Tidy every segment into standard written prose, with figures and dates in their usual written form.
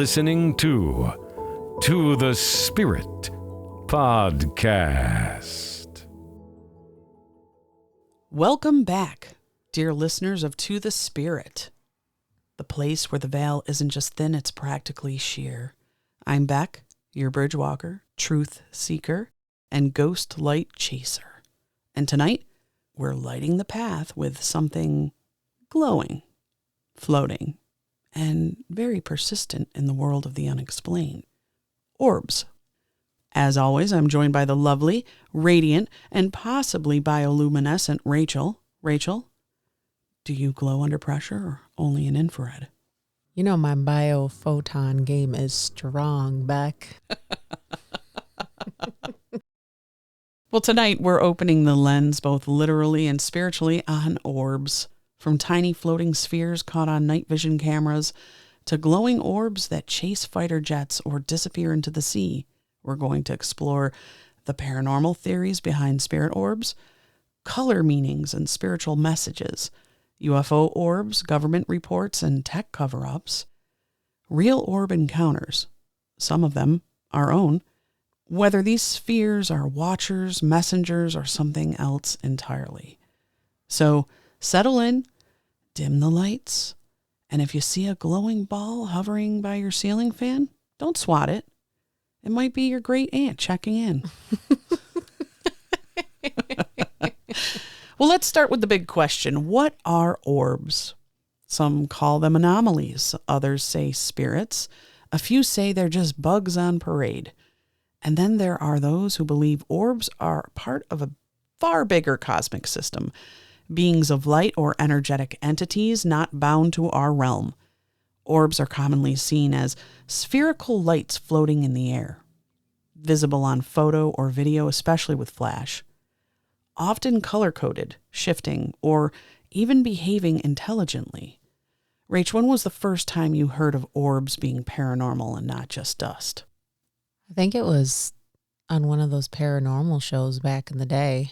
listening to the Spirit podcast. Welcome back, dear listeners of To the Spirit, the place where the veil isn't just thin, it's practically sheer. I'm Beck, your bridge walker, truth seeker, and ghost light chaser. And tonight, we're lighting the path with something glowing, floating, and very persistent in the world of the unexplained. Orbs. As always, I'm joined by the lovely, radiant, and possibly bioluminescent Rachel. Rachel, do you glow under pressure or only in infrared? You know my biophoton game is strong, Beck. Well, tonight we're opening the lens both literally and spiritually on orbs. From tiny floating spheres caught on night vision cameras to glowing orbs that chase fighter jets or disappear into the sea, we're going to explore the paranormal theories behind spirit orbs, color meanings and spiritual messages, UFO orbs, government reports and tech cover-ups, real orb encounters, some of them our own, whether these spheres are watchers, messengers, or something else entirely. So settle in, dim the lights, and if you see a glowing ball hovering by your ceiling fan, don't swat it. It might be your great aunt checking in. Well, let's start with the big question. What are orbs? Some call them anomalies. Others say spirits. A few say they're just bugs on parade. And then there are those who believe orbs are part of a far bigger cosmic system, beings of light or energetic entities not bound to our realm. Orbs are commonly seen as spherical lights floating in the air, visible on photo or video, especially with flash, often color-coded, shifting, or even behaving intelligently. Rach, when was the first time you heard of orbs being paranormal and not just dust? I think it was on one of those paranormal shows back in the day.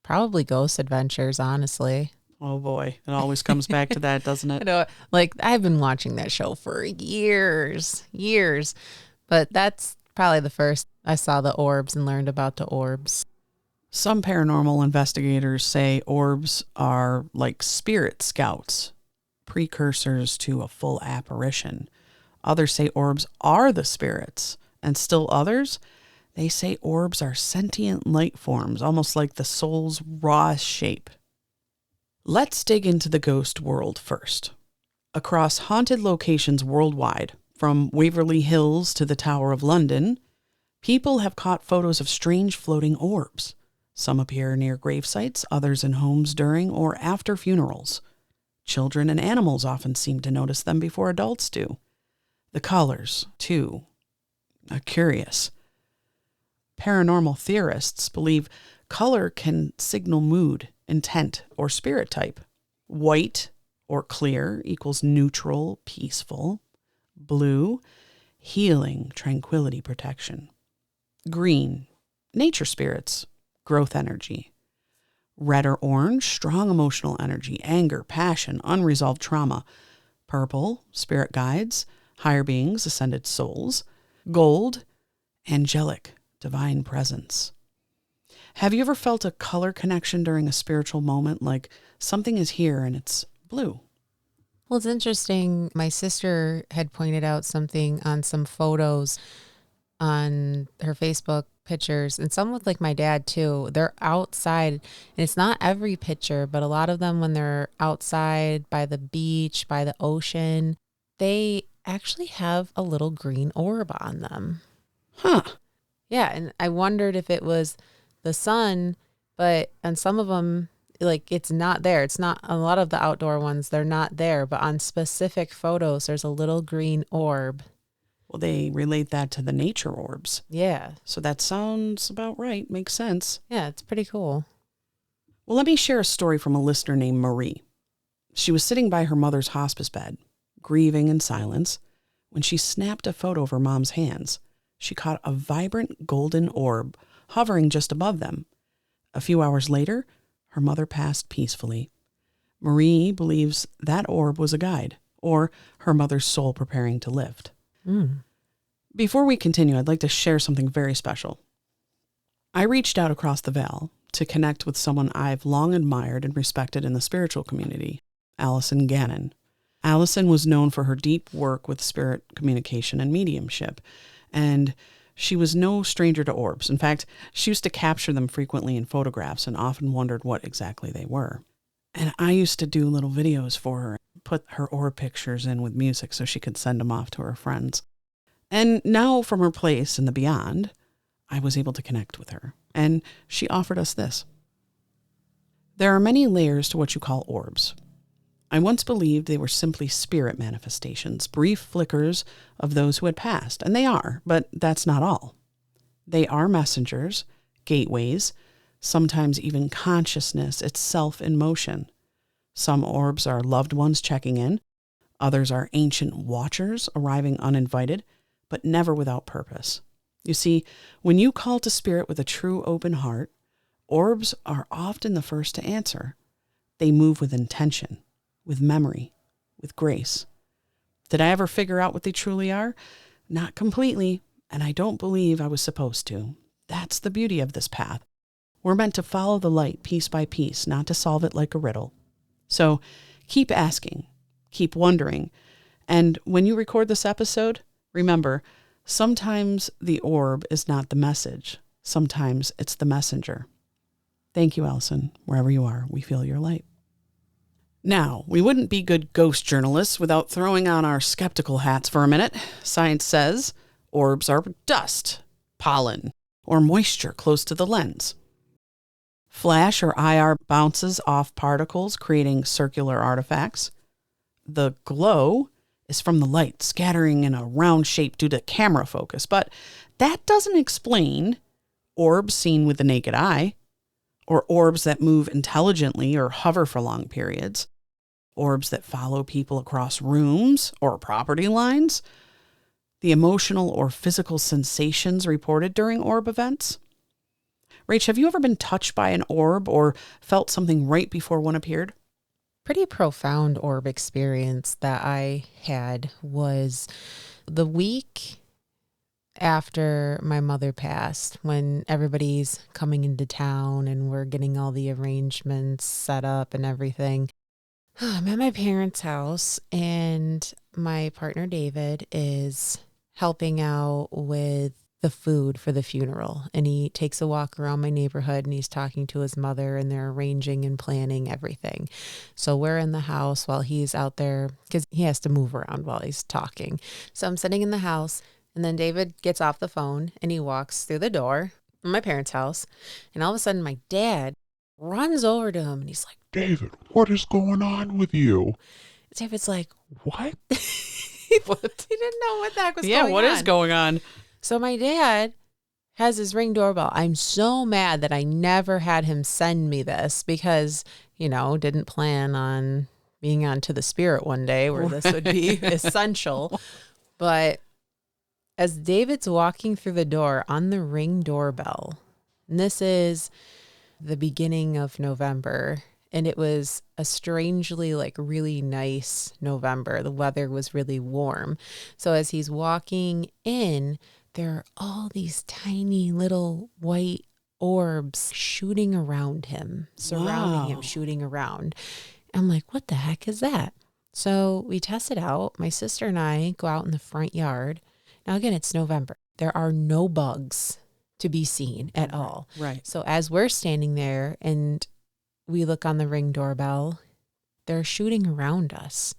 Probably Ghost Adventures, honestly. Oh boy, it always comes back to that, doesn't it? I know, like, I've been watching that show for years. But that's probably the first I saw the orbs and learned about the orbs. Some paranormal investigators say orbs are like spirit scouts, precursors to a full apparition. Others say orbs are the spirits, and still others, they say orbs are sentient light forms, almost like the soul's raw shape. Let's dig into the ghost world first. Across haunted locations worldwide, from Waverly Hills to the Tower of London, people have caught photos of strange floating orbs. Some appear near gravesites, others in homes during or after funerals. Children and animals often seem to notice them before adults do. The colors, too, are curious. Paranormal theorists believe color can signal mood, intent, or spirit type. White or clear equals neutral, peaceful. Blue, healing, tranquility, protection. Green, nature spirits, growth energy. Red or orange, strong emotional energy, anger, passion, unresolved trauma. Purple, spirit guides, higher beings, ascended souls. Gold, angelic, divine presence. Have you ever felt a color connection during a spiritual moment, like something is here and it's blue? Well, it's interesting. My sister had pointed out something on some photos on her Facebook pictures, and some with like my dad too. They're outside, and it's not every picture, but a lot of them when they're outside by the beach, by the ocean, they actually have a little green orb on them. Huh. Yeah, and I wondered if it was the sun, but on some of them, like, it's not there. It's not, a lot of the outdoor ones, they're not there, but on specific photos, there's a little green orb. Well, they relate that to the nature orbs. Yeah. So that sounds about right. Makes sense. Yeah, it's pretty cool. Well, let me share a story from a listener named Marie. She was sitting by her mother's hospice bed, grieving in silence, when she snapped a photo of her mom's hands. She caught a vibrant golden orb hovering just above them. A few hours later, her mother passed peacefully. Marie believes that orb was a guide, or her mother's soul preparing to lift. Before we continue, I'd like to share something very special. I reached out across the veil to connect with someone I've long admired and respected in the spiritual community, Allison Gannon. Allison was known for her deep work with spirit communication and mediumship, and she was no stranger to orbs. In fact, she used to capture them frequently in photographs and often wondered what exactly they were. And I used to do little videos for her, put her orb pictures in with music so she could send them off to her friends. And now from her place in the beyond, I was able to connect with her, and she offered us this. There are many layers to what you call orbs. I once believed they were simply spirit manifestations, brief flickers of those who had passed, and they are, but that's not all. They are messengers, gateways, sometimes even consciousness itself in motion. Some orbs are loved ones checking in, others are ancient watchers arriving uninvited, but never without purpose. You see, when you call to spirit with a true open heart, orbs are often the first to answer. They move with intention, with memory, with grace. Did I ever figure out what they truly are? Not completely, and I don't believe I was supposed to. That's the beauty of this path. We're meant to follow the light piece by piece, not to solve it like a riddle. So keep asking, keep wondering, and when you record this episode, remember, sometimes the orb is not the message. Sometimes it's the messenger. Thank you, Allison. Wherever you are, we feel your light. Now, we wouldn't be good ghost journalists without throwing on our skeptical hats for a minute. Science says orbs are dust, pollen, or moisture close to the lens. Flash or IR bounces off particles, creating circular artifacts. The glow is from the light scattering in a round shape due to camera focus, but that doesn't explain orbs seen with the naked eye, or orbs that move intelligently or hover for long periods, orbs that follow people across rooms or property lines, the emotional or physical sensations reported during orb events. Rach, have you ever been touched by an orb or felt something right before one appeared? Pretty profound orb experience that I had was the week after my mother passed, when everybody's coming into town and we're getting all the arrangements set up and everything. I'm at my parents' house, and my partner David is helping out with the food for the funeral, and he takes a walk around my neighborhood and he's talking to his mother, and they're arranging and planning everything. So we're in the house while he's out there, because he has to move around while he's talking. So I'm sitting in the house, and then David gets off the phone and he walks through the door in my parents' house, and all of a sudden my dad runs over to him and he's like, David, what is going on with you? David's like, What? he didn't know what the heck was going on. Yeah, what is going on? So my dad has his Ring doorbell. I'm so mad that I never had him send me this, because, didn't plan on being on ToThe Spirit one day where this would be essential. But as David's walking through the door on the Ring doorbell, and this is the beginning of November, and it was a strangely really nice November. The weather was really warm. So as he's walking in, there are all these tiny little white orbs shooting around him, surrounding him, shooting around. I'm like, what the heck is that? So we test it out. My sister and I go out in the front yard. Now, again, it's November. There are no bugs to be seen at all. Right. So as we're standing there and we look on the Ring doorbell, they're shooting around us.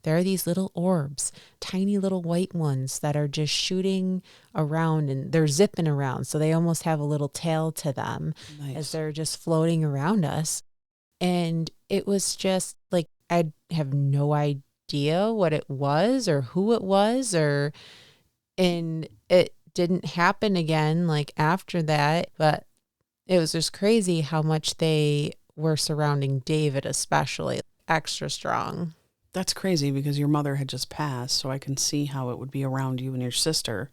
There are these little orbs, tiny little white ones that are just shooting around, and they're zipping around. So they almost have a little tail to them as they're just floating around us. And it was just like, I have no idea what it was or who it was, and it didn't happen again after that. But it was just crazy how much they were surrounding David, especially extra strong. That's crazy, because your mother had just passed, so I can see how it would be around you and your sister.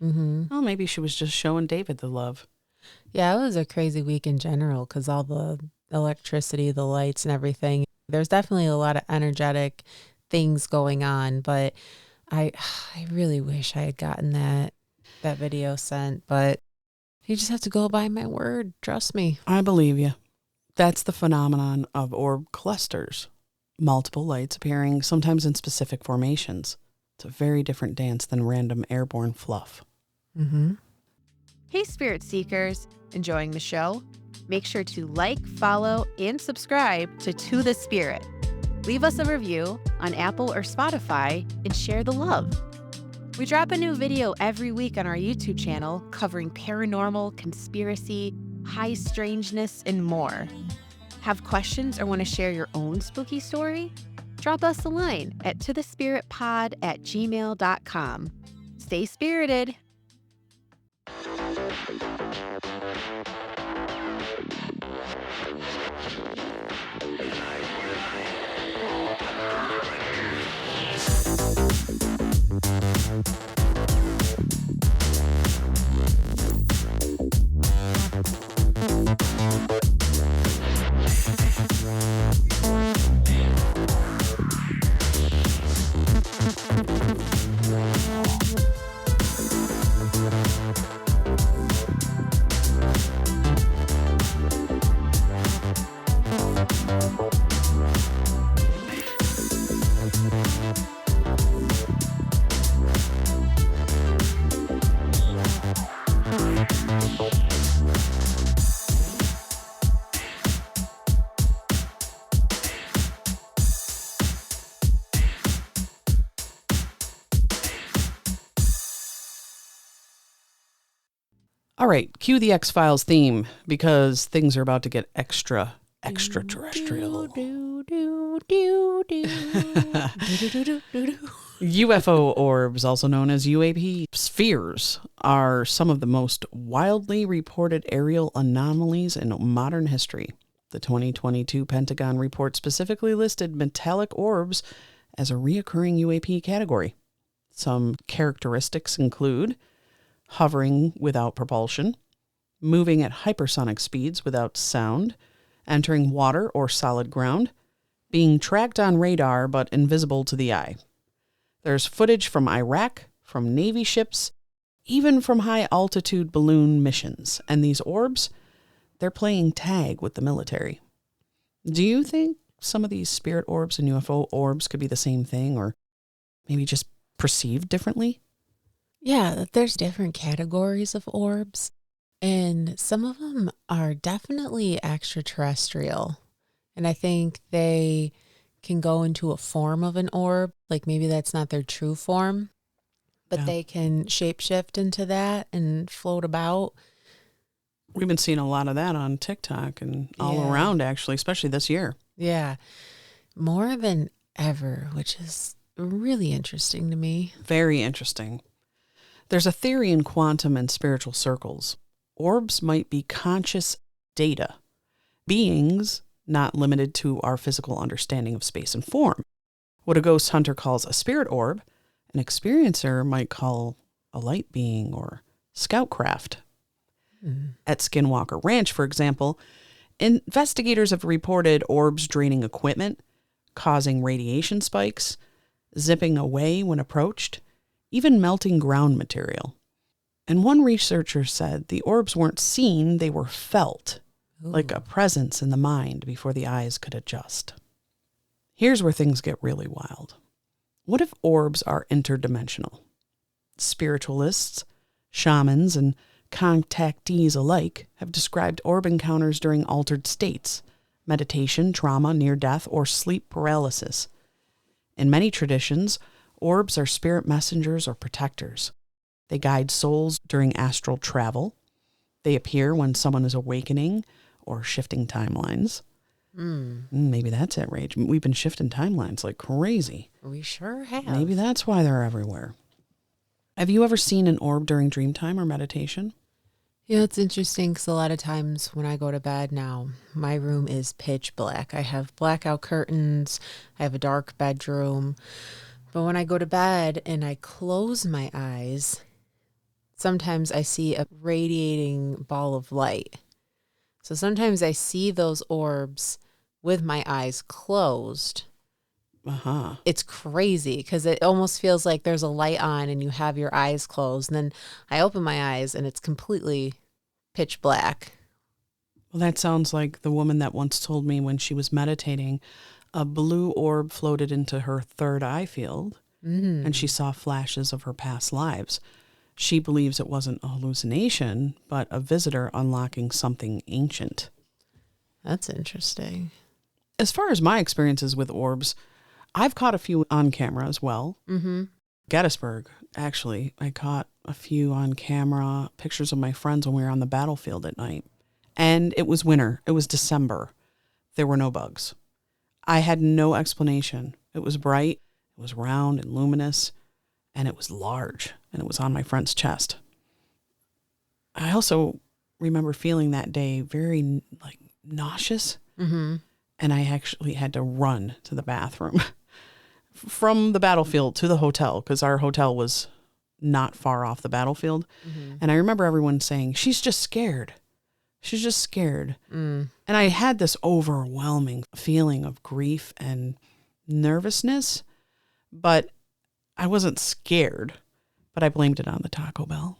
Mm-hmm. Well, maybe she was just showing David the love. Yeah, it was a crazy week in general, because all the electricity, the lights and everything. There's definitely a lot of energetic things going on, but I really wish I had gotten that video sent, but you just have to go by my word. Trust me. I believe you. That's the phenomenon of orb clusters. Multiple lights appearing sometimes in specific formations. It's a very different dance than random airborne fluff. Mm-hmm. Hey, Spirit Seekers. Enjoying the show? Make sure to like, follow, and subscribe to The Spirit. Leave us a review on Apple or Spotify and share the love. We drop a new video every week on our YouTube channel covering paranormal, conspiracy, high strangeness, and more. Have questions or want to share your own spooky story? Drop us a line at tothespiritpod@gmail.com. Stay spirited. All right, cue the X-Files theme because things are about to get extraterrestrial. UFO orbs, also known as UAP spheres, are some of the most wildly reported aerial anomalies in modern history. The 2022 Pentagon report specifically listed metallic orbs as a reoccurring UAP category. Some characteristics include hovering without propulsion, moving at hypersonic speeds without sound, entering water or solid ground, being tracked on radar but invisible to the eye. There's footage from Iraq, from Navy ships, even from high-altitude balloon missions. And these orbs, they're playing tag with the military. Do you think some of these spirit orbs and UFO orbs could be the same thing, or maybe just perceived differently? Yeah, there's different categories of orbs, and some of them are definitely extraterrestrial. And I think they can go into a form of an orb, like maybe that's not their true form, but they can shapeshift into that and float about. We've been seeing a lot of that on TikTok and all around, actually, especially this year. Yeah, more than ever, which is really interesting to me. Very interesting. There's a theory in quantum and spiritual circles. Orbs might be conscious data, beings not limited to our physical understanding of space and form. What a ghost hunter calls a spirit orb, an experiencer might call a light being or scoutcraft. At Skinwalker Ranch, for example, investigators have reported orbs draining equipment, causing radiation spikes, zipping away when approached, even melting ground material. And one researcher said the orbs weren't seen, they were felt, like a presence in the mind before the eyes could adjust. Here's where things get really wild. What if orbs are interdimensional? Spiritualists, shamans, and contactees alike have described orb encounters during altered states, meditation, trauma, near-death, or sleep paralysis. In many traditions, orbs are spirit messengers or protectors. They guide souls during astral travel. They appear when someone is awakening or shifting timelines. Maybe that's it, Rage. We've been shifting timelines like crazy. We sure have. Maybe that's why they're everywhere. Have you ever seen an orb during dream time or meditation? Yeah, it's interesting because a lot of times when I go to bed now, my room is pitch black. I have blackout curtains. I have a dark bedroom. But when I go to bed and I close my eyes, sometimes I see a radiating ball of light. So sometimes I see those orbs with my eyes closed. Uh-huh. It's crazy because it almost feels like there's a light on and you have your eyes closed. And then I open my eyes and it's completely pitch black. Well, that sounds like the woman that once told me when she was meditating, a blue orb floated into her third eye field, and she saw flashes of her past lives. She believes it wasn't a hallucination, but a visitor unlocking something ancient. That's interesting. As far as my experiences with orbs, I've caught a few on camera as well. Mm-hmm. Gettysburg, actually, I caught a few on camera, pictures of my friends when we were on the battlefield at night. And it was winter. It was December. There were no bugs. I had no explanation. It was bright, it was round and luminous, and it was large, and it was on my friend's chest. I also remember feeling that day very nauseous, and I actually had to run to the bathroom from the battlefield to the hotel because our hotel was not far off the battlefield. And I remember everyone saying, "She's just scared. She's just scared." And I had this overwhelming feeling of grief and nervousness, but I wasn't scared, but I blamed it on the Taco Bell.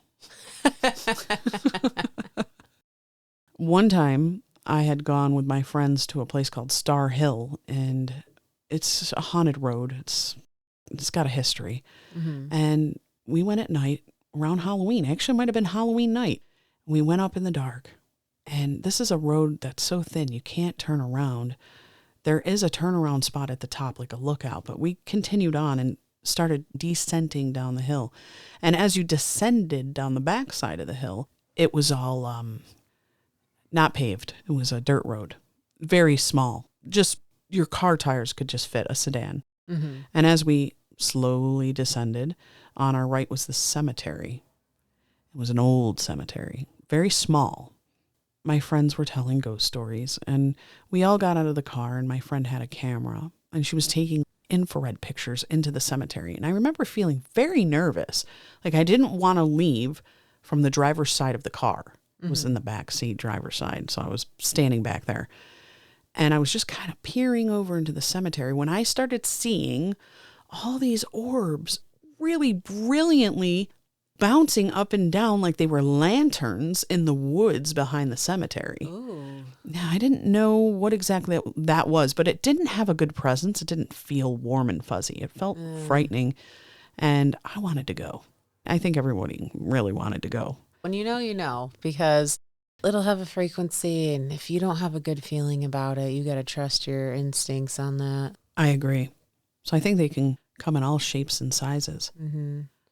One time I had gone with my friends to a place called Star Hill, and it's a haunted road. It's got a history. And we went at night around Halloween. Actually, it might have been Halloween night. We went up in the dark. And this is a road that's so thin you can't turn around. There is a turnaround spot at the top, like a lookout, but we continued on and started descending down the hill. And as you descended down the backside of the hill, it was all not paved. It was a dirt road, very small. Just your car tires could just fit a sedan. And as we slowly descended, on our right was the cemetery. It was an old cemetery, very small. My friends were telling ghost stories, and we all got out of the car, and my friend had a camera, and she was taking infrared pictures into the cemetery. And I remember feeling very nervous. Like I didn't want to leave from the driver's side of the car. It was in the back seat, driver's side, so I was standing back there. And I was just kind of peering over into the cemetery when I started seeing all these orbs really brilliantly bouncing up and down like they were lanterns in the woods behind the cemetery. Ooh. Now, I didn't know what exactly that was, but it didn't have a good presence. It didn't feel warm and fuzzy. It felt frightening, and I wanted to go. I think everybody really wanted to go. When you know, because it'll have a frequency, and if you don't have a good feeling about it, you got to trust your instincts on that. I agree. So I think they can come in all shapes and sizes.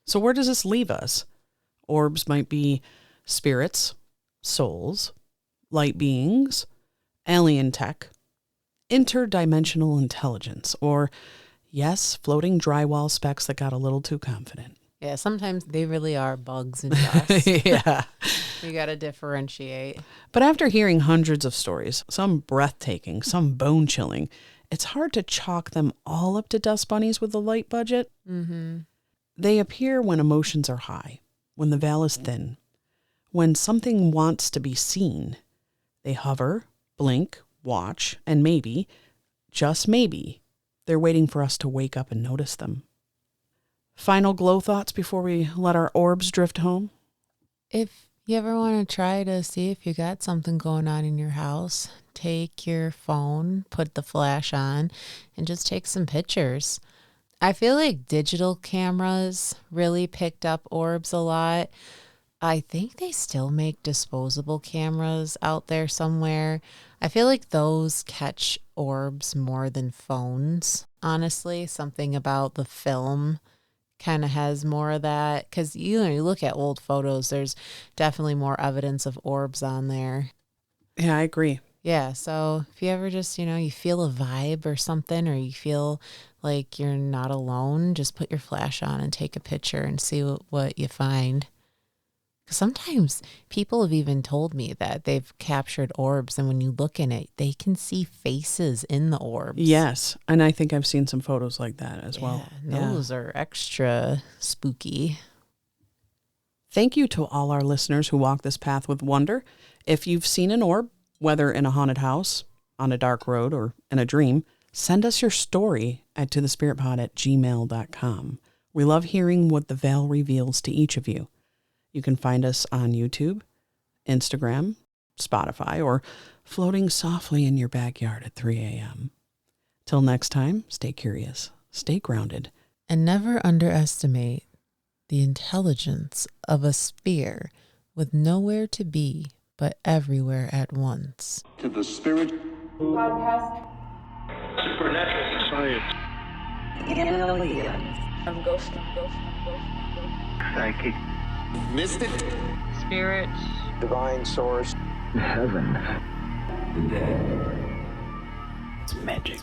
So where does this leave us? Orbs might be spirits, souls, light beings, alien tech, interdimensional intelligence, or, yes, floating drywall specks that got a little too confident. Yeah, sometimes they really are bugs and dust. Yeah. You got to differentiate. But after hearing hundreds of stories, some breathtaking, some bone-chilling, it's hard to chalk them all up to dust bunnies with a light budget. They appear when emotions are high, when the veil is thin, when something wants to be seen. They hover, blink, watch, and maybe, just maybe, they're waiting for us to wake up and notice them. Final glow thoughts before we let our orbs drift home? If you ever want to try to see if you got something going on in your house, take your phone, put the flash on, and just take some pictures. I feel like digital cameras really picked up orbs a lot. I think they still make disposable cameras out there somewhere. I feel like those catch orbs more than phones, honestly. Something about the film kind of has more of that. Because you look at old photos, there's definitely more evidence of orbs on there. Yeah, I agree. Yeah, so if you ever just, you feel a vibe or something, or you feel like you're not alone, just put your flash on and take a picture and see what you find. Because sometimes people have even told me that they've captured orbs, and when you look in it, they can see faces in the orbs. Yes, and I think I've seen some photos like that as well. Those are extra spooky. Thank you to all our listeners who walk this path with wonder. If you've seen an orb, whether in a haunted house, on a dark road, or in a dream, Send us your story at tothespiritpod@gmail.com. We love hearing what the veil reveals to each of you. You can find us on YouTube, Instagram, Spotify, or floating softly in your backyard at 3 a.m. Till next time, stay curious, stay grounded, And never underestimate the intelligence of a sphere with nowhere to be but everywhere at once. To the spirit. Podcast. Supernatural science. Aliens. Ghost. Psychic. Mystic. Spirit. Divine source. Heaven. It's magic.